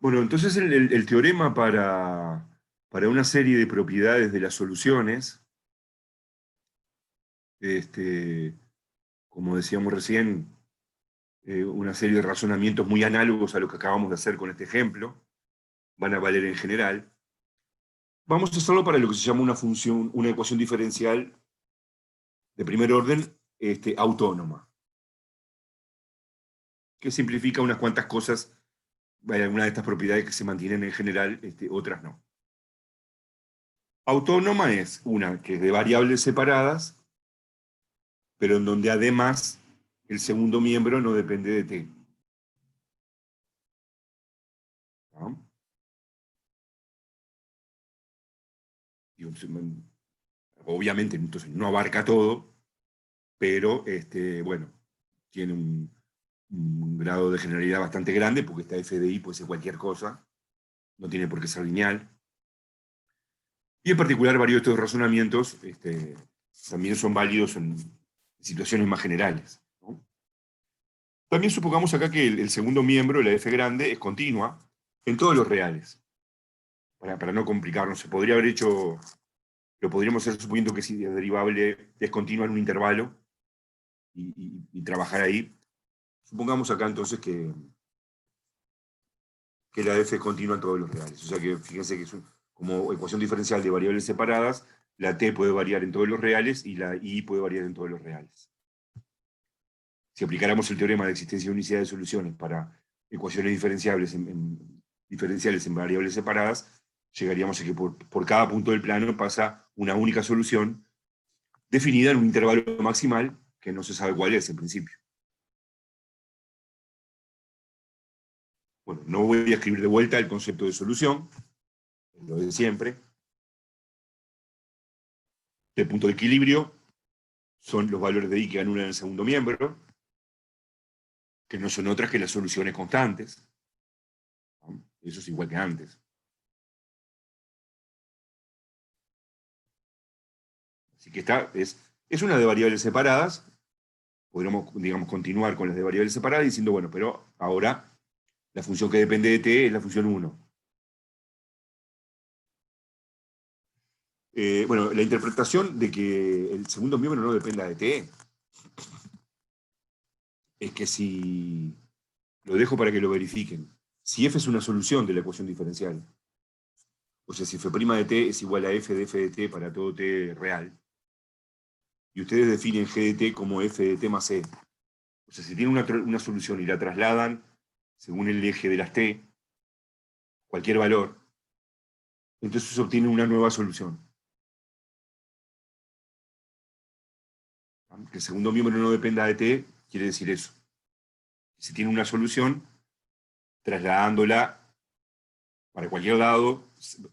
Bueno, entonces el teorema para una serie de propiedades de las soluciones, este, como decíamos recién, una serie de razonamientos muy análogos a lo que acabamos de hacer con este ejemplo, van a valer en general. Vamos a hacerlo para lo que se llama una función, una ecuación diferencial de primer orden, autónoma, que simplifica unas cuantas cosas. Hay algunas de estas propiedades que se mantienen en general, otras no. Autónoma es una que es de variables separadas, pero en donde además el segundo miembro no depende de t. ¿No? Obviamente, entonces no abarca todo, pero bueno, tiene un grado de generalidad bastante grande, porque esta f de i puede ser cualquier cosa, no tiene por qué ser lineal. Y en particular, varios de estos razonamientos también son válidos en situaciones más generales. ¿No? También supongamos acá que el segundo miembro, la f grande, es continua en todos los reales. Para no complicarnos, se podría haber hecho, lo podríamos hacer suponiendo que si es derivable es continua en un intervalo y trabajar ahí. Supongamos acá entonces que la f es continua en todos los reales. O sea que fíjense que como ecuación diferencial de variables separadas, la t puede variar en todos los reales y la i puede variar en todos los reales. Si aplicáramos el teorema de existencia de unicidad de soluciones para ecuaciones diferenciales en variables separadas, llegaríamos a que por cada punto del plano pasa una única solución definida en un intervalo maximal que no se sabe cuál es en principio. Bueno, no voy a escribir de vuelta el concepto de solución, lo de siempre. El punto de equilibrio son los valores de i que anulan el segundo miembro, que no son otras que las soluciones constantes. ¿No? Eso es igual que antes. Así que es una de variables separadas. Podríamos, digamos, continuar con las de variables separadas diciendo, bueno, pero ahora la función que depende de t es la función 1. Bueno, la interpretación de que el segundo miembro no dependa de t es que si, lo dejo para que lo verifiquen, si f es una solución de la ecuación diferencial, o sea, si f' de t es igual a f de t para todo t real, y ustedes definen g de t como f de t más e, o sea, si tienen una solución y la trasladan según el eje de las t, cualquier valor, entonces se obtiene una nueva solución. Que el segundo miembro no dependa de t, quiere decir eso. Si tiene una solución, trasladándola para cualquier lado,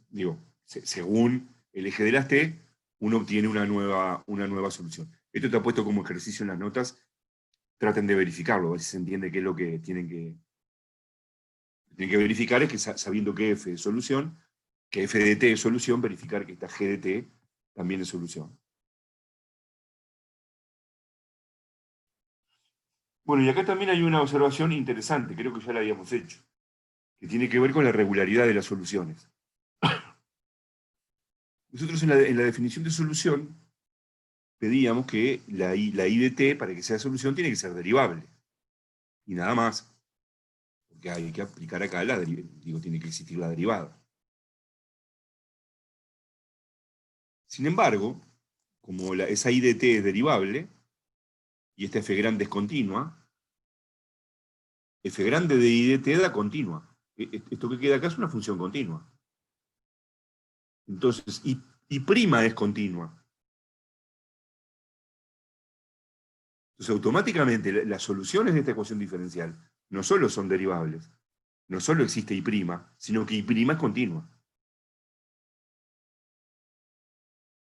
digo, según el eje de las t, uno obtiene una nueva solución. Esto está puesto como ejercicio en las notas. Traten de verificarlo, a ver si se entiende qué es lo que tienen que verificar, es que sabiendo que f es solución, que f de t es solución, verificar que esta g de t también es solución. Bueno, y acá también hay una observación interesante, creo que ya la habíamos hecho, que tiene que ver con la regularidad de las soluciones. Nosotros en la definición de solución pedíamos que la i de t, para que sea solución, tiene que ser derivable. Y nada más. Porque hay que aplicar acá tiene que existir la derivada. Sin embargo, como esa i de t es derivable, y esta f grande es continua, f grande de i de t da continua. Esto que queda acá es una función continua. Entonces, y prima es continua. Entonces, automáticamente las soluciones de esta ecuación diferencial no solo son derivables, no solo existe y prima, sino que y prima es continua.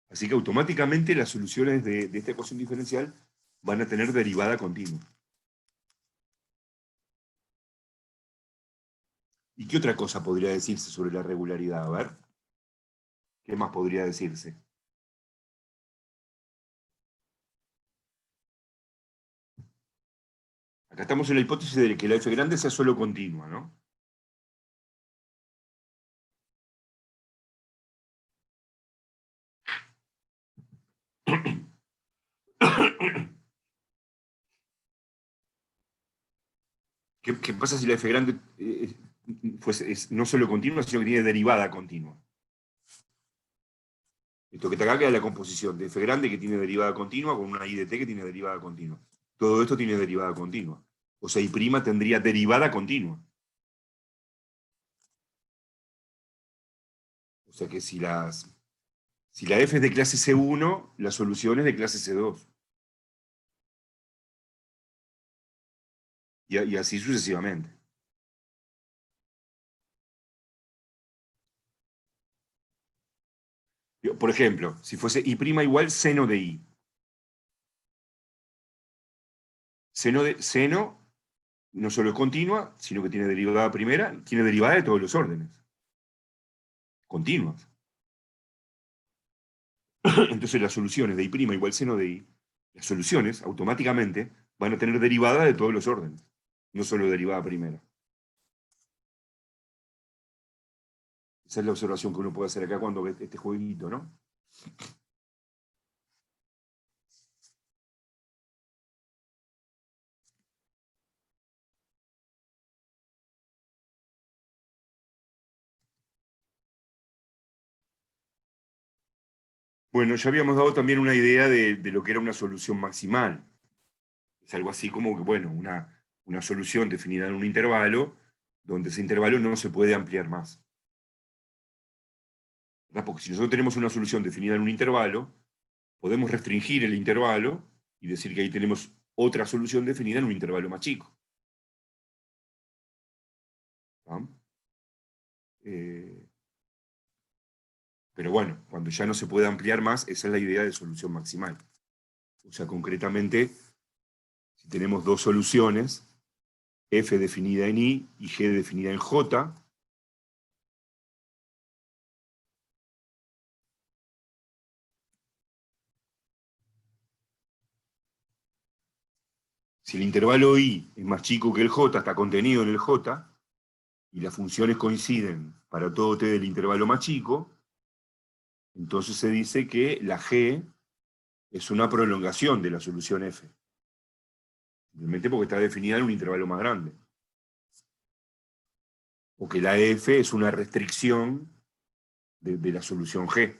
Así que automáticamente las soluciones de esta ecuación diferencial van a tener derivada continua. ¿Y qué otra cosa podría decirse sobre la regularidad? A ver, ¿qué más podría decirse? Acá estamos en la hipótesis de que la f grande sea solo continua, ¿no? ¿Qué pasa si la f grande es no solo continua, sino que tiene derivada continua? Esto que está acá queda la composición de f grande que tiene derivada continua con una i de t que tiene derivada continua. Todo esto tiene derivada continua. O sea, I' tendría derivada continua. O sea que si la f es de clase C1, la solución es de clase C2. Y así sucesivamente. Por ejemplo, si fuese I' igual seno de I. Seno no solo es continua, sino que tiene derivada primera, tiene derivada de todos los órdenes. Continuas. Entonces las soluciones de I' igual seno de I, las soluciones automáticamente van a tener derivada de todos los órdenes, no solo derivada primera. Esa es la observación que uno puede hacer acá cuando ve este jueguito, ¿no? Bueno, ya habíamos dado también una idea de lo que era una solución maximal. Es algo así como que, bueno, una solución definida en un intervalo, donde ese intervalo no se puede ampliar más. ¿Verdad? Porque si nosotros tenemos una solución definida en un intervalo, podemos restringir el intervalo y decir que ahí tenemos otra solución definida en un intervalo más chico. ¿Ah? Pero bueno, cuando ya no se puede ampliar más, esa es la idea de solución maximal. O sea, concretamente, si tenemos dos soluciones, f definida en I y g definida en J, si el intervalo I es más chico que el J, está contenido en el J, y las funciones coinciden para todo t del intervalo más chico, entonces se dice que la g es una prolongación de la solución f. Simplemente porque está definida en un intervalo más grande. O que la f es una restricción de la solución g.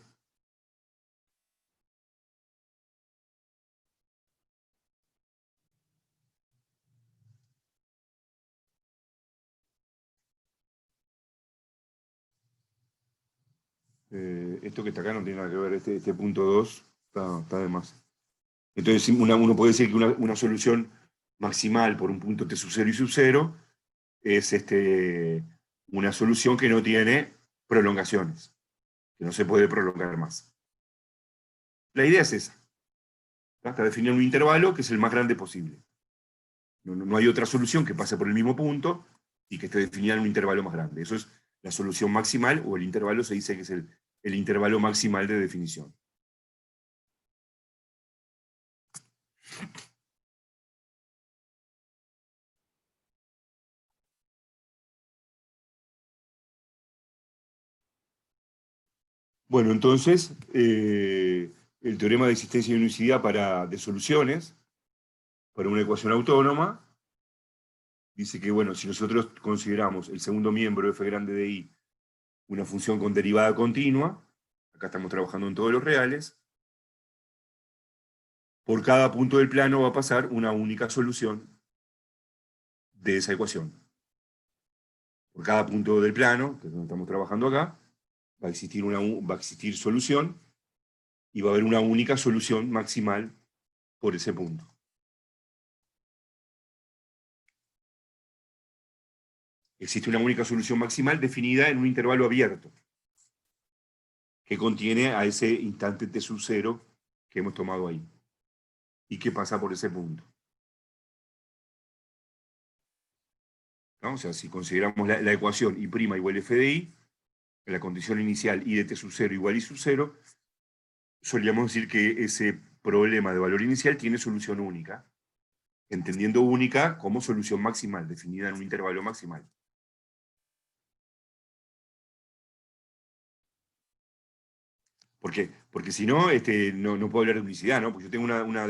Esto que está acá no tiene nada que ver, este punto 2 está de más. Entonces uno puede decir que una solución maximal por un punto t sub 0 y sub 0 es una solución que no tiene prolongaciones, que no se puede prolongar más. La idea es esa. Está definir un intervalo que es el más grande posible. No hay otra solución que pase por el mismo punto y que esté definida en un intervalo más grande. Eso es la solución maximal, o el intervalo se dice que es el intervalo maximal de definición. Bueno, entonces, el teorema de existencia y unicidad de soluciones para una ecuación autónoma dice que, bueno, si nosotros consideramos el segundo miembro f grande de I una función con derivada continua, acá estamos trabajando en todos los reales, por cada punto del plano va a pasar una única solución de esa ecuación. Por cada punto del plano, que es donde estamos trabajando acá, va a existir solución y va a haber una única solución maximal por ese punto. Existe una única solución maximal definida en un intervalo abierto, que contiene a ese instante t sub 0 que hemos tomado ahí, y que pasa por ese punto. ¿No? O sea, si consideramos la ecuación I' igual f de I, la condición inicial I de t sub 0 igual I sub 0, solíamos decir que ese problema de valor inicial tiene solución única, entendiendo única como solución maximal, definida en un intervalo maximal. Porque si no, no puedo hablar de unicidad, ¿no? Porque yo tengo una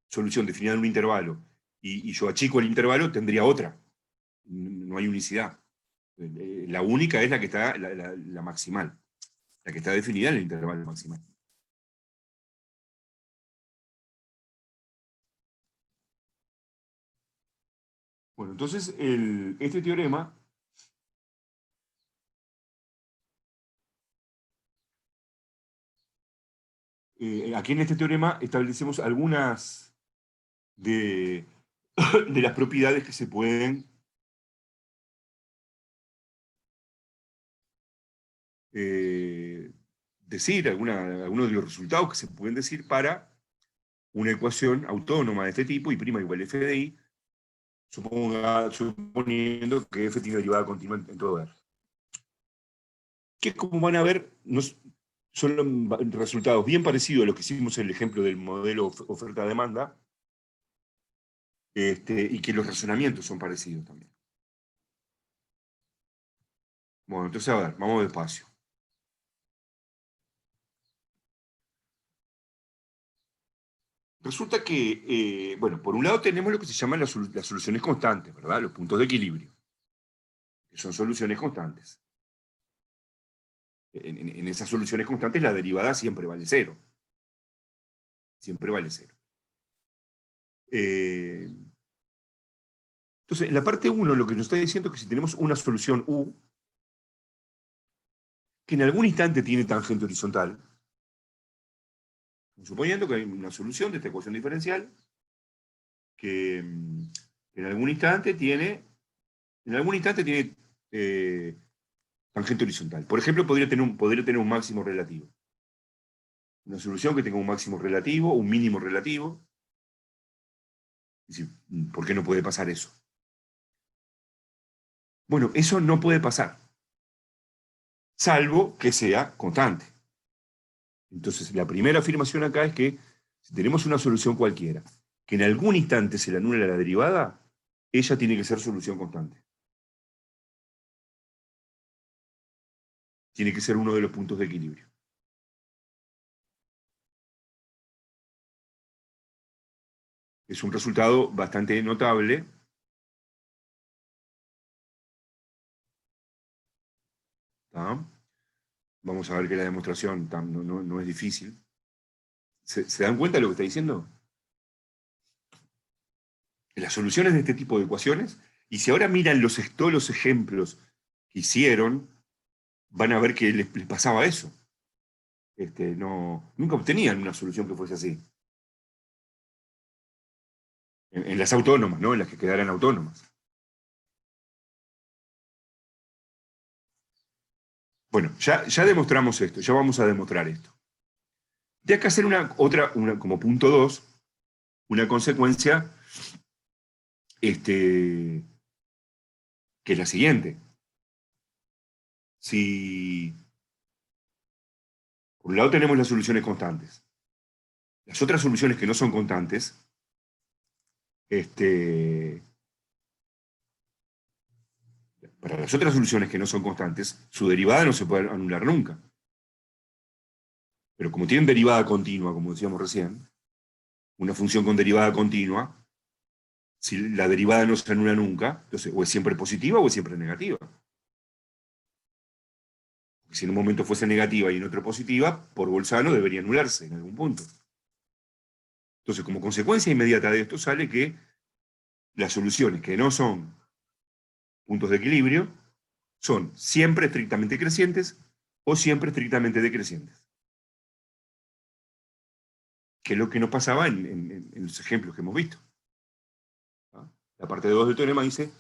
solución definida en un intervalo y yo achico el intervalo, tendría otra. No hay unicidad. La única es la que está, la maximal, la que está definida en el intervalo maximal. Bueno, entonces este teorema aquí en este teorema establecemos algunas de, de las propiedades que se pueden eh, decir, algunos de los resultados que se pueden decir para una ecuación autónoma de este tipo, y prima igual f de i, suponiendo que f tiene derivada continua en todo R. Que como van a ver, son resultados bien parecidos a los que hicimos en el ejemplo del modelo oferta-demanda, y que los razonamientos son parecidos también. Bueno, entonces a ver, vamos despacio. Resulta que, bueno, por un lado tenemos lo que se llaman las soluciones constantes, ¿verdad? Los puntos de equilibrio, que son soluciones constantes. En esas soluciones constantes la derivada siempre vale cero. Siempre vale cero. Entonces, en la parte 1 lo que nos está diciendo es que si tenemos una solución U, que en algún instante tiene tangente horizontal, suponiendo que hay una solución de esta ecuación diferencial, que en algún instante tiene, eh, tangente horizontal. Por ejemplo, podría tener un máximo relativo. Una solución que tenga un máximo relativo, un mínimo relativo. Es decir, ¿por qué no puede pasar eso? Bueno, eso no puede pasar, salvo que sea constante. Entonces, la primera afirmación acá es que si tenemos una solución cualquiera, que en algún instante se le anula la derivada, ella tiene que ser solución constante. Tiene que ser uno de los puntos de equilibrio. Es un resultado bastante notable. ¿Tá? Vamos a ver que la demostración no es difícil. ¿Se dan cuenta de lo que está diciendo? Las soluciones de este tipo de ecuaciones, y si ahora miran todos los ejemplos que hicieron, van a ver que les pasaba eso. Nunca obtenían una solución que fuese así. En las autónomas, ¿no? En las que quedaran autónomas. Bueno, ya demostramos esto, ya vamos a demostrar esto. De acá hacer como punto 2, una consecuencia, que es la siguiente. Si por un lado tenemos las soluciones constantes, las otras soluciones que no son constantes, para las otras soluciones que no son constantes, su derivada no se puede anular nunca. Pero como tienen derivada continua, como decíamos recién, una función con derivada continua, si la derivada no se anula nunca, entonces o es siempre positiva o es siempre negativa. Si en un momento fuese negativa y en otro positiva, por Bolzano debería anularse en algún punto. Entonces, como consecuencia inmediata de esto sale que las soluciones que no son puntos de equilibrio son siempre estrictamente crecientes o siempre estrictamente decrecientes. Que es lo que nos pasaba en los ejemplos que hemos visto. ¿Ah? La parte 2 del teorema dice,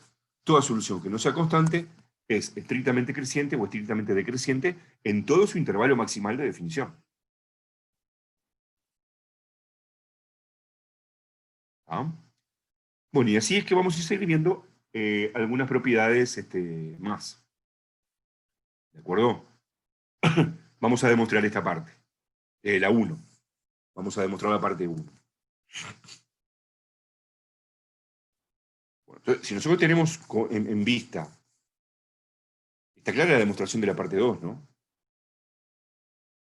toda solución que no sea constante es estrictamente creciente o estrictamente decreciente en todo su intervalo maximal de definición. ¿Ah? Bueno, y así es que vamos a seguir viendo algunas propiedades más. ¿De acuerdo? Vamos a demostrar esta parte, la 1. Vamos a demostrar la parte 1. Bueno, entonces, si nosotros tenemos en vista, está clara la demostración de la parte 2, ¿no?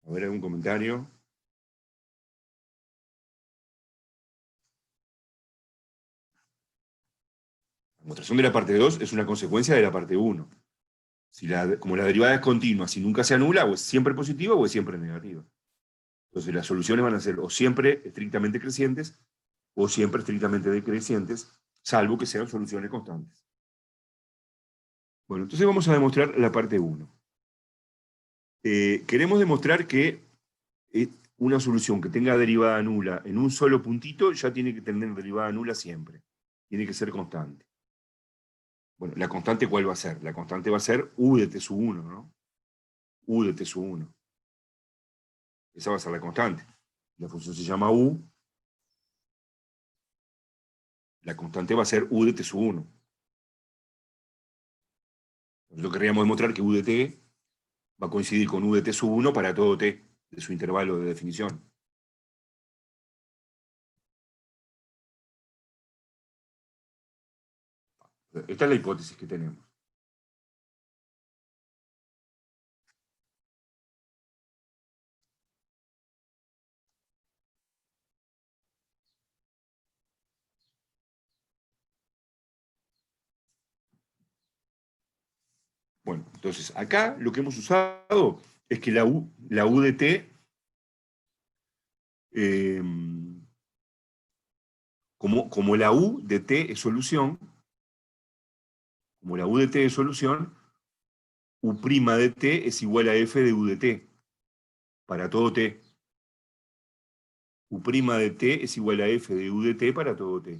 A ver, algún comentario. La demostración de la parte 2 es una consecuencia de la parte 1. Como la derivada es continua, si nunca se anula, o es siempre positiva o es siempre negativa. Entonces las soluciones van a ser o siempre estrictamente crecientes o siempre estrictamente decrecientes, salvo que sean soluciones constantes. Bueno, entonces vamos a demostrar la parte 1. Queremos demostrar que una solución que tenga derivada nula en un solo puntito ya tiene que tener derivada nula siempre. Tiene que ser constante. Bueno, ¿la constante cuál va a ser? La constante va a ser u de t sub 1, ¿no? U de t sub 1. Esa va a ser la constante. La función se llama u. La constante va a ser u de t sub 1. Nosotros querríamos demostrar que u de t va a coincidir con u de t sub 1 para todo t de su intervalo de definición. Esta es la hipótesis que tenemos. Bueno, entonces acá lo que hemos usado es que la u de t, eh, como la u de t es solución, como la u de t es solución, u' de t es igual a f de u de t, para todo t. U' de t es igual a f de u de t para todo t.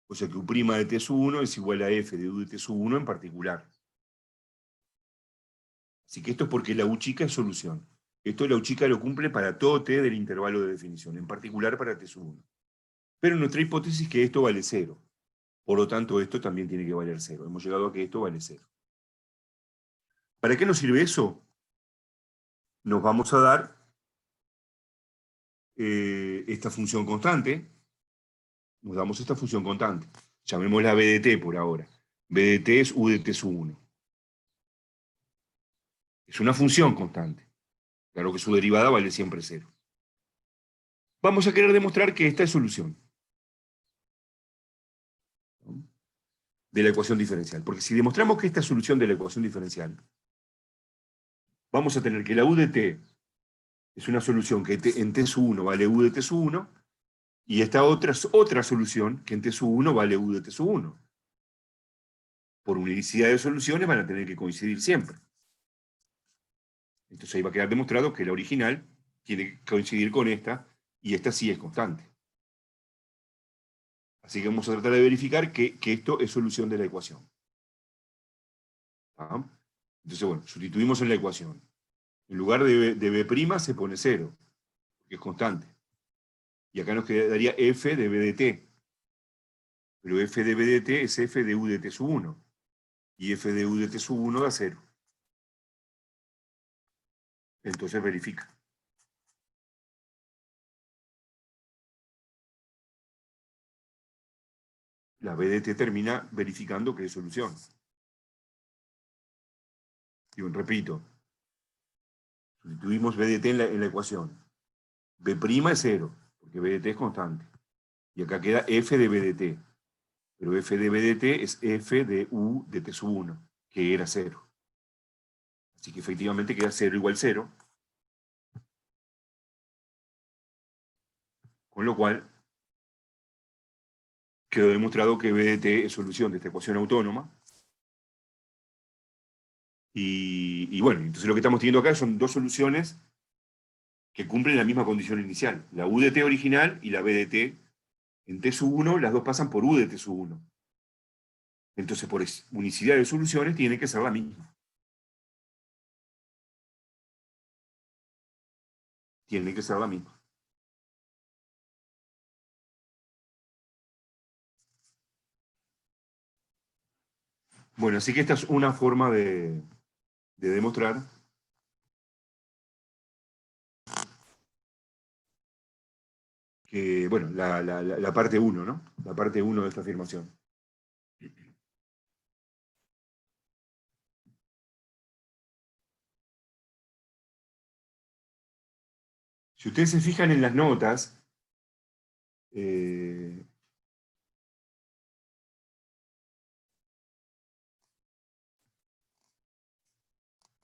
O sea que u' de t sub 1 es igual a f de u de t sub 1 en particular. Así que esto es porque la u chica es solución. Esto la u chica lo cumple para todo t del intervalo de definición, en particular para t sub 1. Pero nuestra hipótesis es que esto vale 0. Por lo tanto, esto también tiene que valer 0. Hemos llegado a que esto vale 0. ¿Para qué nos sirve eso? Nos vamos a dar esta función constante. Nos damos esta función constante. Llamémosla b de t por ahora. B de t es u de t sub 1. Es una función constante. Claro que su derivada vale siempre 0. Vamos a querer demostrar que esta es solución, ¿no?, de la ecuación diferencial. Porque si demostramos que esta es solución de la ecuación diferencial, vamos a tener que la u de t es una solución que en t sub 1 vale u de t sub 1, y esta otra es otra solución que en t sub 1 vale u de t sub 1. Por unicidad de soluciones van a tener que coincidir siempre. Entonces ahí va a quedar demostrado que la original tiene que coincidir con esta, y esta sí es constante. Así que vamos a tratar de verificar que esto es solución de la ecuación. ¿Ah? Entonces, bueno, sustituimos en la ecuación. En lugar de b' se pone 0, porque es constante. Y acá nos quedaría f de b de t. Pero f de b de t es f de u de t sub 1. Y f de u de t sub 1 da 0. Entonces verifica. La b de t termina verificando que es solución. Y repito, sustituimos b de t en la ecuación. B' es 0, porque b de t es constante. Y acá queda f de b de t. Pero f de b de t es f de u de t sub 1, que era 0. Así que efectivamente queda 0 igual 0. Con lo cual, quedó demostrado que b de t es solución de esta ecuación autónoma. Y bueno, entonces lo que estamos teniendo acá son dos soluciones que cumplen la misma condición inicial. La u de t original y la b de t. En t sub 1, las dos pasan por u de t sub 1. Entonces, por unicidad de soluciones, tiene que ser la misma. Tiene que ser la misma. Bueno, así que esta es una forma de demostrar que, bueno, la parte 1, ¿no? La parte 1 de esta afirmación. Si ustedes se fijan en las notas,